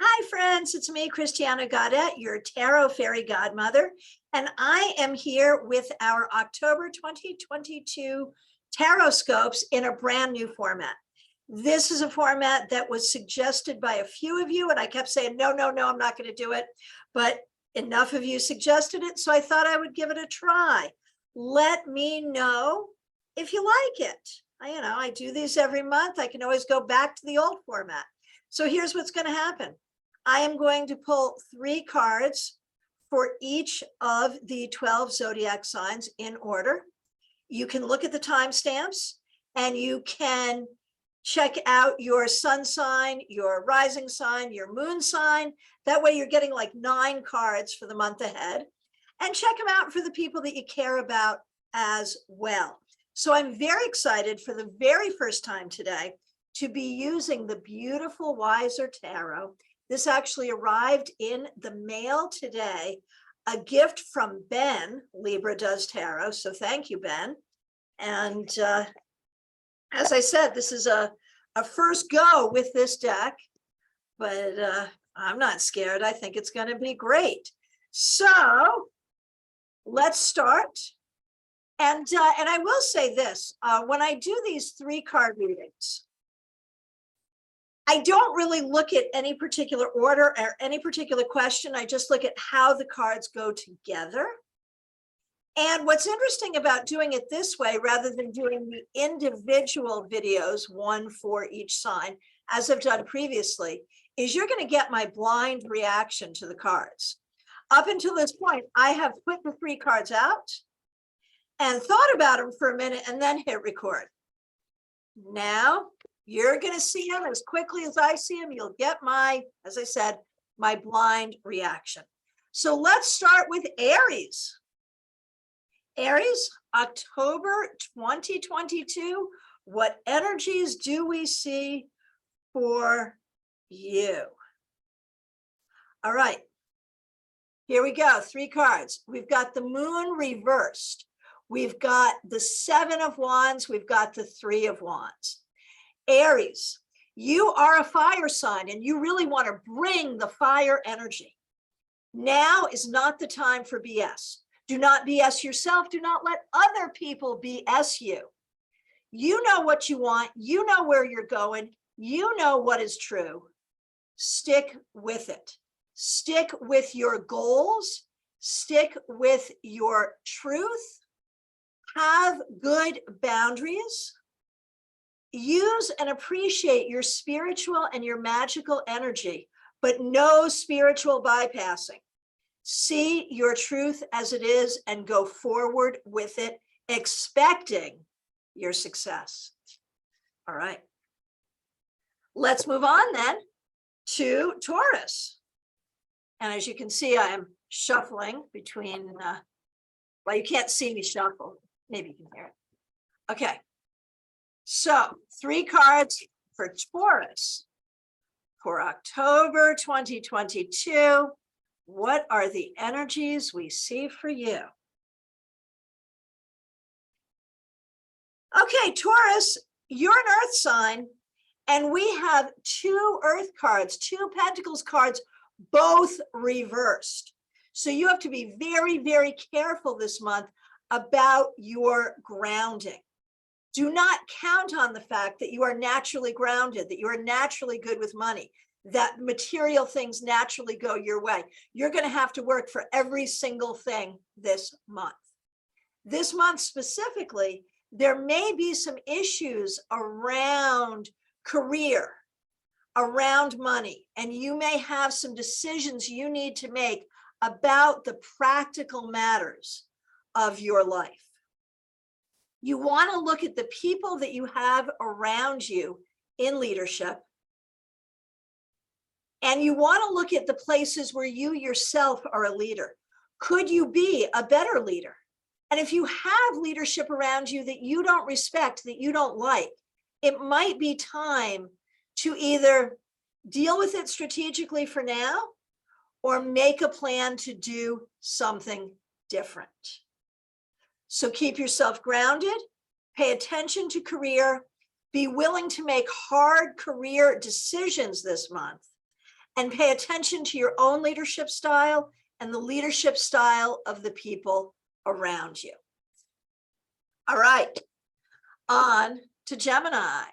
Hi, friends. It's me, Christiana Gaudet, your tarot fairy godmother, and I am here with our October 2022 Tarotscopes in a brand new format. This is a format that was suggested by a few of you, and I kept saying, no, I'm not going to do it, but enough of you suggested it, so I thought I would give it a try. Let me know if you like it. I do these every month. I can always go back to the old format. So here's what's going to happen. I am going to pull 3 cards for each of the 12 zodiac signs in order. You can look at the timestamps and you can check out your sun sign, your rising sign, your moon sign. That way you're getting like 9 cards for the month ahead, and check them out for the people that you care about as well. So I'm very excited for the very first time today to be using the beautiful Wiser Tarot. This actually arrived in the mail today, a gift from Ben. Libra does tarot, so thank you, Ben. And as I said, this is a first go with this deck, but I'm not scared. I think it's going to be great. So let's start. And I will say this, when I do these 3-card readings, I don't really look at any particular order or any particular question. I just look at how the cards go together. And what's interesting about doing it this way, rather than doing the individual videos, one for each sign, as I've done previously, is you're going to get my blind reaction to the cards. Up until this point, I have put the 3 cards out and thought about them for a minute and then hit record. Now, you're going to see them as quickly as I see them. You'll get as I said, my blind reaction. So let's start with Aries. Aries, October 2022. What energies do we see for you? All right. Here we go. 3 cards. We've got the moon reversed. We've got the 7 of Wands. We've got the 3 of Wands. Aries, you are a fire sign and you really want to bring the fire energy. Now is not the time for BS. Do not BS yourself. Do not let other people BS you. You know what you want. You know where you're going. You know what is true. Stick with it. Stick with your goals. Stick with your truth. Have good boundaries. Use and appreciate your spiritual and your magical energy, but no spiritual bypassing. See your truth as it is and go forward with it, expecting your success. All right. Let's move on then to Taurus. And as you can see, I am shuffling between, well, you can't see me shuffle. Maybe you can hear it. Okay. So 3 cards for Taurus for October 2022. What are the energies we see for you? Okay, Taurus, you're an earth sign, and we have 2 earth cards, 2 pentacles cards, both reversed. So you have to be very, very careful this month about your grounding. Do not count on the fact that you are naturally grounded, that you are naturally good with money, that material things naturally go your way. You're going to have to work for every single thing this month. This month specifically, there may be some issues around career, around money, and you may have some decisions you need to make about the practical matters of your life. You want to look at the people that you have around you in leadership. And you want to look at the places where you yourself are a leader. Could you be a better leader? And if you have leadership around you that you don't respect, that you don't like, it might be time to either deal with it strategically for now or make a plan to do something different. So keep yourself grounded, pay attention to career, be willing to make hard career decisions this month, and pay attention to your own leadership style and the leadership style of the people around you. All right, on to Gemini.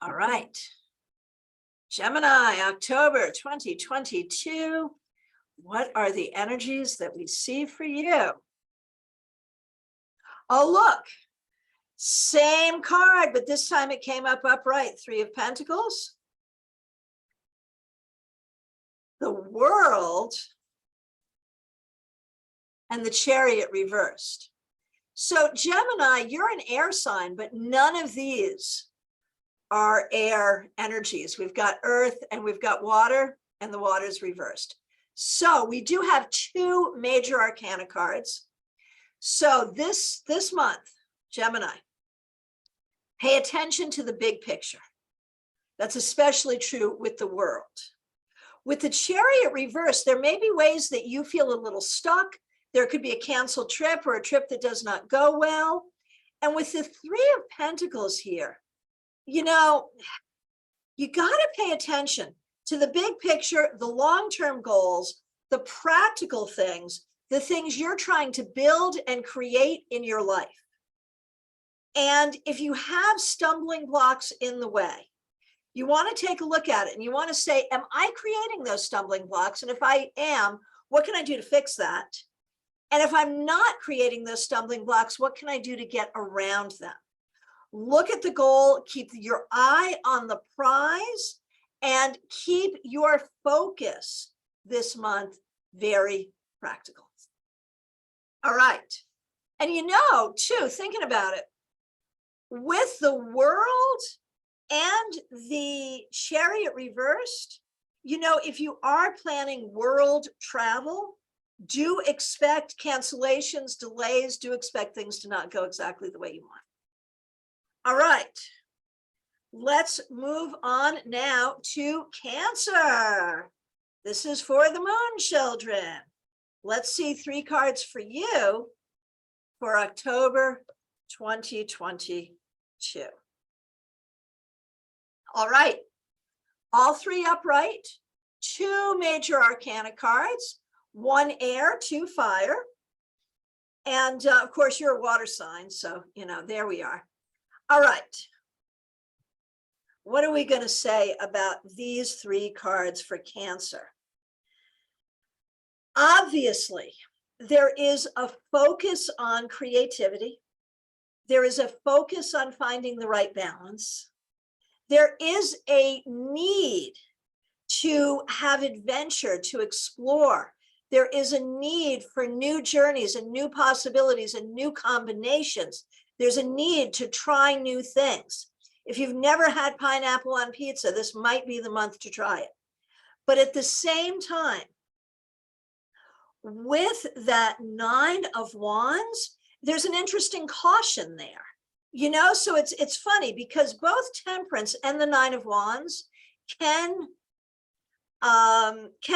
All right, Gemini, October 2022. What are the energies that we see for you? Oh, look, same card, but this time it came up upright. Three of Pentacles, the World, and the Chariot reversed. So Gemini, you're an air sign, but none of these are air energies. We've got earth and we've got water, and the water's reversed. So we do have two major arcana cards. So this month, Gemini, pay attention to the big picture. That's especially true with the World. With the Chariot reverse, there may be ways that you feel a little stuck. There could be a canceled trip or a trip that does not go well. And with the Three of Pentacles here, you know, you got to pay attention to the big picture, the long-term goals, the practical things, the things you're trying to build and create in your life. And if you have stumbling blocks in the way, you want to take a look at it and you want to say, am I creating those stumbling blocks? And if I am, what can I do to fix that? And if I'm not creating those stumbling blocks, what can I do to get around them? Look at the goal, keep your eye on the prize, and keep your focus this month very practical. All right. And you know, too, thinking about it, with the World and the Chariot reversed, you know, if you are planning world travel, do expect cancellations, delays, do expect things to not go exactly the way you want. All right, let's move on now to Cancer. This is for the moon children. Let's see three cards for you for October 2022. All right, all three upright, two major arcana cards, one air, two fire. And of course, you're a water sign, so, you know, there we are. All right. What are we going to say about these three cards for Cancer? Obviously, there is a focus on creativity. There is a focus on finding the right balance. There is a need to have adventure, to explore. There is a need for new journeys and new possibilities and new combinations. There's a need to try new things. If you've never had pineapple on pizza, this might be the month to try it. But at the same time, with that Nine of Wands, there's an interesting caution there. You know, so it's funny because both Temperance and the Nine of Wands can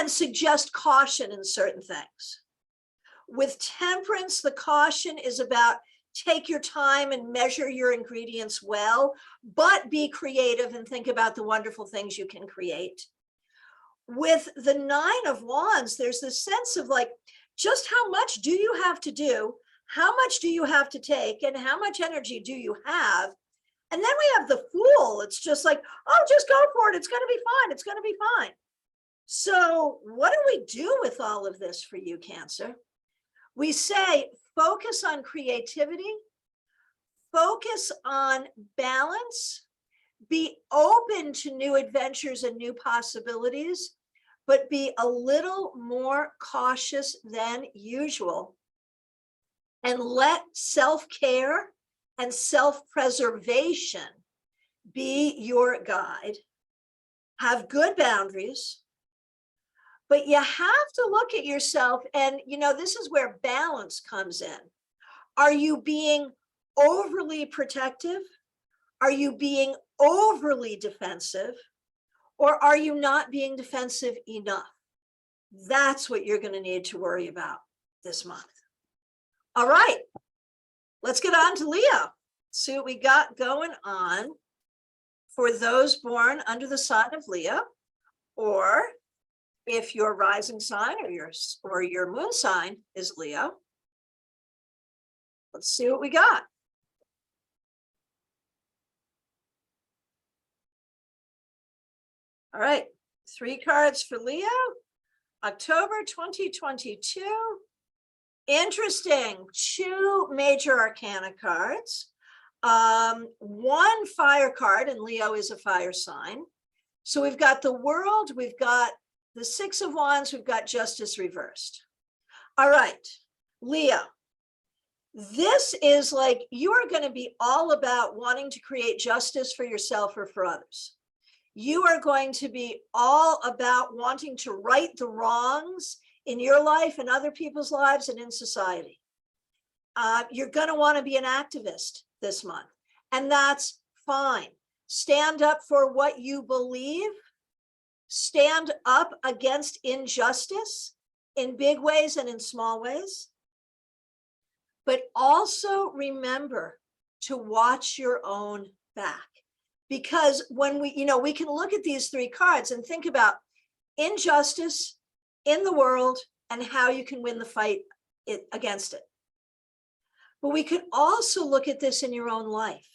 suggest caution in certain things. With Temperance, the caution is about take your time and measure your ingredients well, but be creative and think about the wonderful things you can create. With the Nine of Wands, there's this sense of like, just how much do you have to do? How much do you have to take? And how much energy do you have? And then we have the Fool. It's just like, oh, just go for it. It's going to be fine. It's going to be fine. So what do we do with all of this for you, Cancer? We say, focus on creativity, focus on balance, be open to new adventures and new possibilities, but be a little more cautious than usual. And let self-care and self-preservation be your guide. Have good boundaries, but you have to look at yourself. And, you know, this is where balance comes in. Are you being overly protective? Are you being overly defensive? Or are you not being defensive enough? That's what you're going to need to worry about this month. All right, let's get on to Leo. See what we got going on for those born under the sign of Leo, or if your rising sign or your moon sign is Leo. Let's see what we got. All right, 3 cards for Leo, October 2022. Interesting, 2 major arcana cards. 1 fire card, and Leo is a fire sign. So we've got the World, we've got the 6 of Wands, we've got Justice reversed. All right, Leo, this is like you are going to be all about wanting to create justice for yourself or for others. You are going to be all about wanting to right the wrongs in your life and other people's lives and in society. You're going to want to be an activist this month, and that's fine. Stand up for what you believe. Stand up against injustice in big ways and in small ways. But also remember to watch your own back. Because when we can look at these 3 cards and think about injustice in the world and how you can win the fight against it. But we could also look at this in your own life.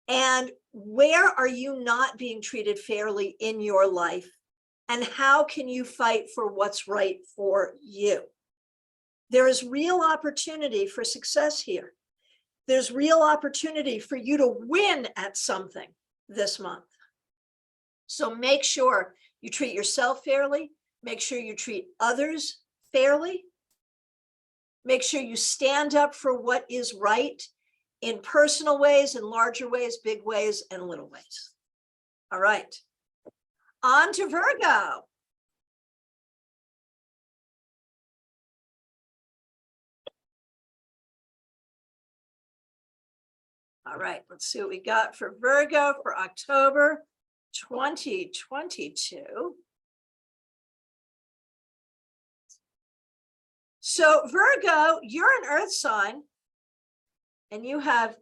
And where are you not being treated fairly in your life? And how can you fight for what's right for you? There is real opportunity for success here. There's real opportunity for you to win at something this month. So make sure you treat yourself fairly. Make sure you treat others fairly. Make sure you stand up for what is right in personal ways, in larger ways, big ways, and little ways. All right. On to Virgo. All right, let's see what we got for Virgo for October 2022. So Virgo, you're an earth sign, and you have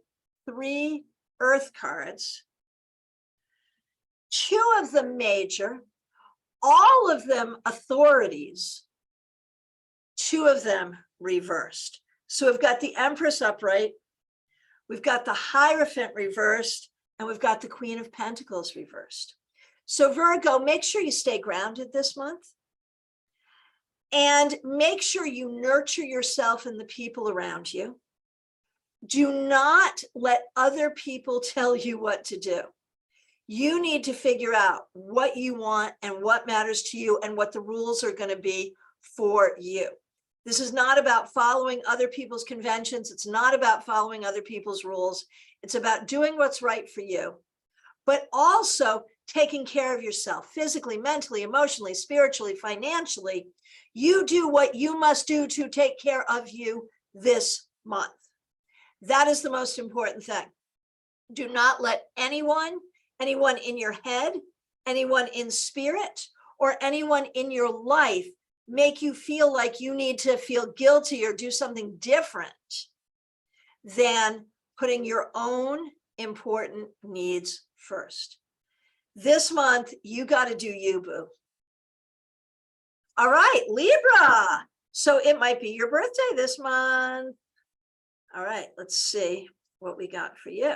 3 earth cards. 2 of them major, all of them authorities, 2 of them reversed. So we've got the Empress upright, we've got the Hierophant reversed, and we've got the Queen of Pentacles reversed. So Virgo, make sure you stay grounded this month. And make sure you nurture yourself and the people around you. Do not let other people tell you what to do. You need to figure out what you want and what matters to you and what the rules are going to be for you. This is not about following other people's conventions. It's not about following other people's rules. It's about doing what's right for you, but also taking care of yourself physically, mentally, emotionally, spiritually, financially. You do what you must do to take care of you this month. That is the most important thing. Do not let anyone in your head, anyone in spirit, or anyone in your life make you feel like you need to feel guilty or do something different than putting your own important needs first. This month, you got to do you, boo. All right, Libra. So it might be your birthday this month. All right, let's see what we got for you.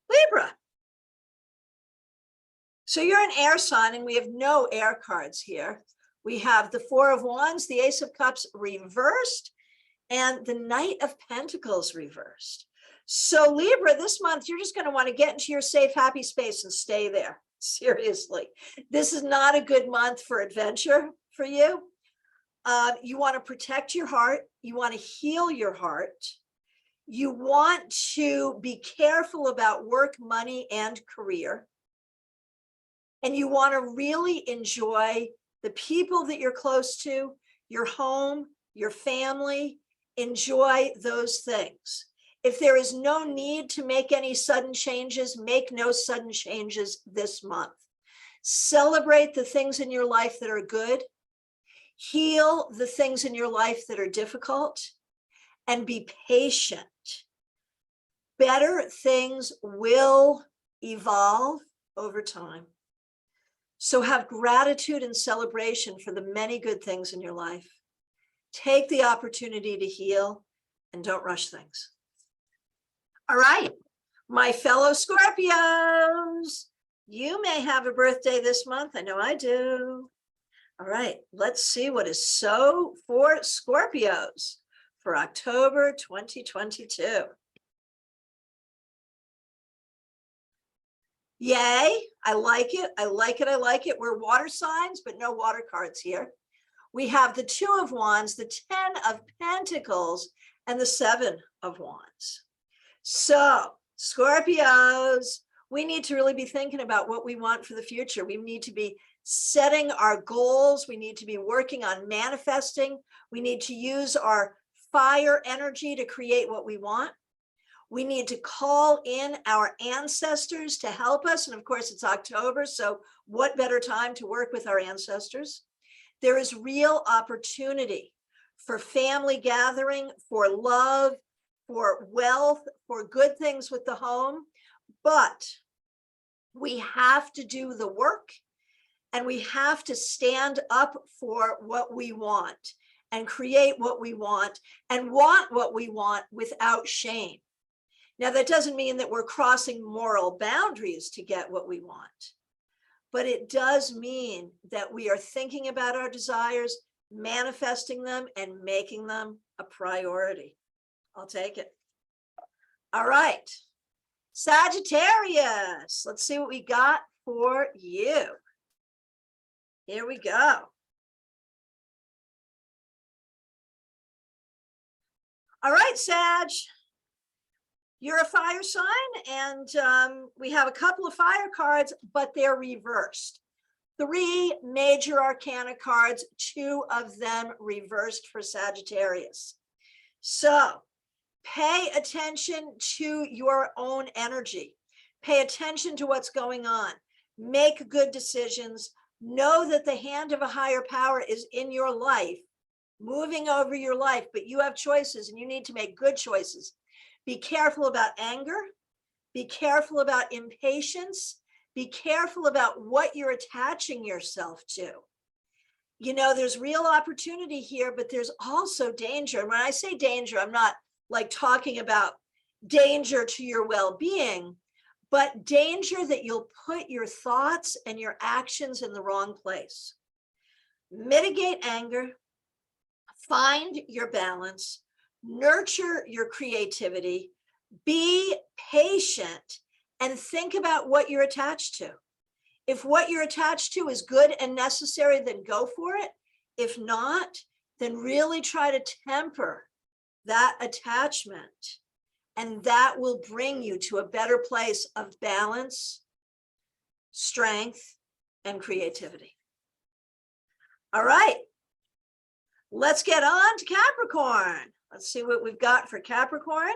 Libra. So you're an air sign, and we have no air cards here. We have the 4 of Wands, the Ace of Cups reversed, and the Knight of Pentacles reversed. So Libra, this month, you're just going to want to get into your safe, happy space and stay there. Seriously, this is not a good month for adventure for you. You want to protect your heart. You want to heal your heart. You want to be careful about work, money, and career. And you want to really enjoy the people that you're close to, your home, your family. Enjoy those things. If there is no need to make any sudden changes, make no sudden changes this month. Celebrate the things in your life that are good. Heal the things in your life that are difficult. and be patient. Better things will evolve over time. So have gratitude and celebration for the many good things in your life. Take the opportunity to heal and don't rush things. All right, my fellow Scorpios, you may have a birthday this month. I know I do. All right, let's see what is so for Scorpios for October 2022. Yay, I like it. I like it. I like it. We're water signs, but no water cards here. We have the 2 of Wands, the 10 of Pentacles, and the 7 of Wands. So, Scorpios, we need to really be thinking about what we want for the future. We need to be setting our goals. We need to be working on manifesting. We need to use our fire energy to create what we want. We need to call in our ancestors to help us. And of course, it's October, so what better time to work with our ancestors? There is real opportunity for family gathering, for love, for wealth, for good things with the home. But we have to do the work, and we have to stand up for what we want and create what we want and want what we want without shame. Now, that doesn't mean that we're crossing moral boundaries to get what we want, but it does mean that we are thinking about our desires, manifesting them, and making them a priority. I'll take it. All right, Sagittarius, let's see what we got for you. Here we go. All right, Sag. You're a fire sign, and we have a couple of fire cards, but they're reversed. 3 major arcana cards, 2 of them reversed for Sagittarius. So pay attention to your own energy. Pay attention to what's going on. Make good decisions. Know that the hand of a higher power is in your life, moving over your life, but you have choices, and you need to make good choices. Be careful about anger. Be careful about impatience. Be careful about what you're attaching yourself to. You know, there's real opportunity here, but there's also danger. And when I say danger, I'm not like talking about danger to your well-being, but danger that you'll put your thoughts and your actions in the wrong place. Mitigate anger. Find your balance. Nurture your creativity, be patient, and think about what you're attached to. If what you're attached to is good and necessary, then go for it. If not, then really try to temper that attachment, and that will bring you to a better place of balance, strength, and creativity. All right, let's get on to Capricorn. Let's see what we've got for Capricorn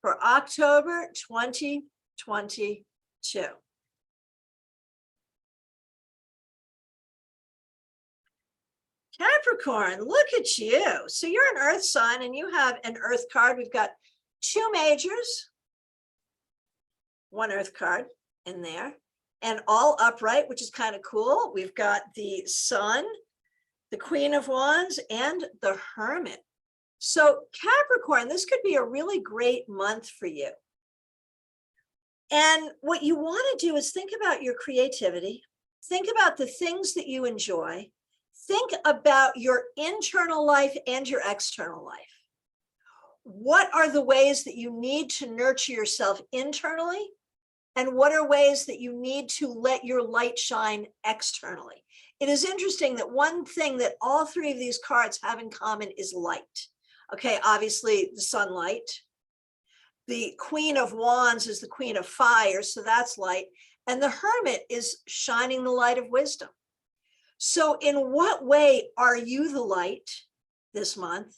for October 2022. Capricorn, look at you. So you're an earth sign, and you have an earth card. We've got 2 majors, 1 earth card in there, and all upright, which is kind of cool. We've got the Sun, the Queen of Wands, and the Hermit. So Capricorn, this could be a really great month for you. And what you want to do is think about your creativity, think about the things that you enjoy, think about your internal life and your external life. What are the ways that you need to nurture yourself internally? And what are ways that you need to let your light shine externally? It is interesting that one thing that all 3 of these cards have in common is light. Okay, obviously the sunlight. The Queen of Wands is the Queen of Fire, so that's light. And the Hermit is shining the light of wisdom. So in what way are you the light this month?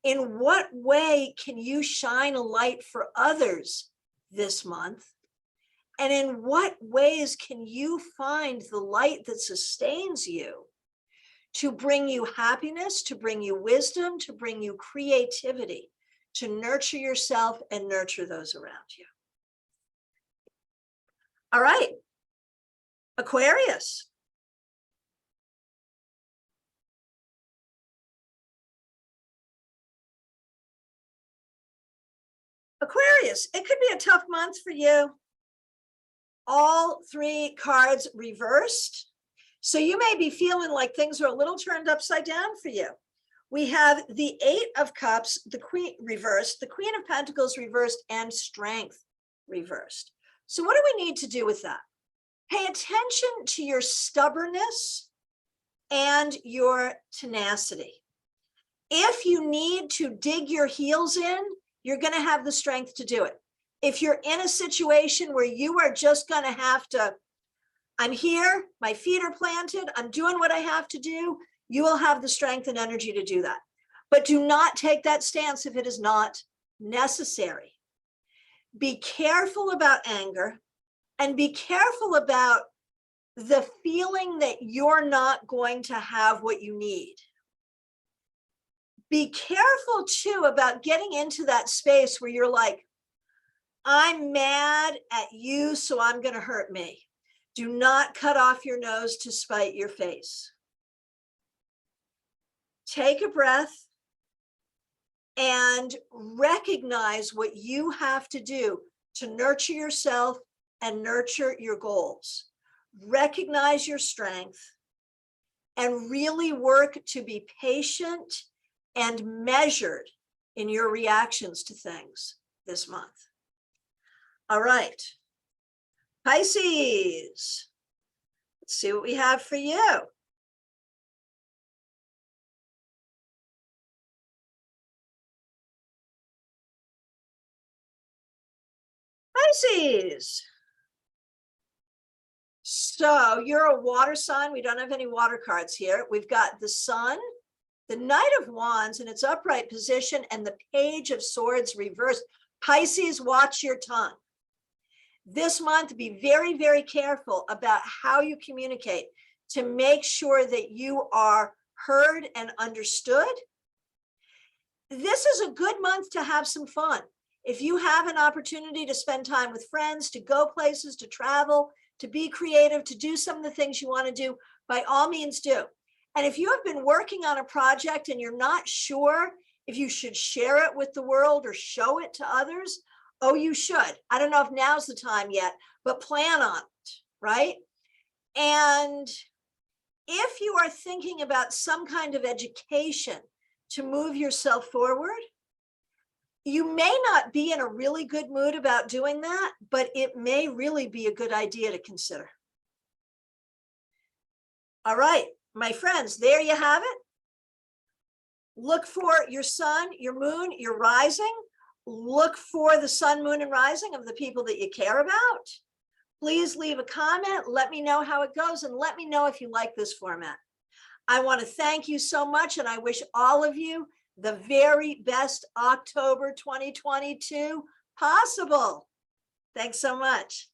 In what way can you shine a light for others this month? And in what ways can you find the light that sustains you to bring you happiness, to bring you wisdom, to bring you creativity, to nurture yourself and nurture those around you. All right, Aquarius. Aquarius, it could be a tough month for you. All three cards reversed. So you may be feeling like things are a little turned upside down for you. We have the Eight of Cups, the Queen reversed, the Queen of Pentacles reversed, and Strength reversed. So what do we need to do with that? Pay attention to your stubbornness and your tenacity. If you need to dig your heels in, you're going to have the strength to do it. If you're in a situation where you are just going to have to, I'm here, my feet are planted, I'm doing what I have to do, you will have the strength and energy to do that. But do not take that stance if it is not necessary. Be careful about anger and be careful about the feeling that you're not going to have what you need. Be careful too about getting into that space where you're like, I'm mad at you, so I'm going to hurt me. Do not cut off your nose to spite your face. Take a breath and recognize what you have to do to nurture yourself and nurture your goals. Recognize your strength and really work to be patient and measured in your reactions to things this month. All right, Pisces, let's see what we have for you. Pisces. So you're a water sign. We don't have any water cards here. We've got the Sun, the Knight of Wands in its upright position, and the Page of Swords reversed. Pisces, watch your tongue. This month, be very, very careful about how you communicate to make sure that you are heard and understood. This is a good month to have some fun. If you have an opportunity to spend time with friends, to go places, to travel, to be creative, to do some of the things you want to do, by all means do. And if you have been working on a project and you're not sure if you should share it with the world or show it to others, oh, you should. I don't know if now's the time yet, but plan on it, right? And if you are thinking about some kind of education to move yourself forward, you may not be in a really good mood about doing that, but it may really be a good idea to consider. All right, my friends, there you have it. Look for your sun, your moon, your rising. Look for the sun, moon, and rising of the people that you care about. Please leave a comment. Let me know how it goes, and let me know if you like this format. I want to thank you so much, and I wish all of you the very best October 2022 possible. Thanks so much.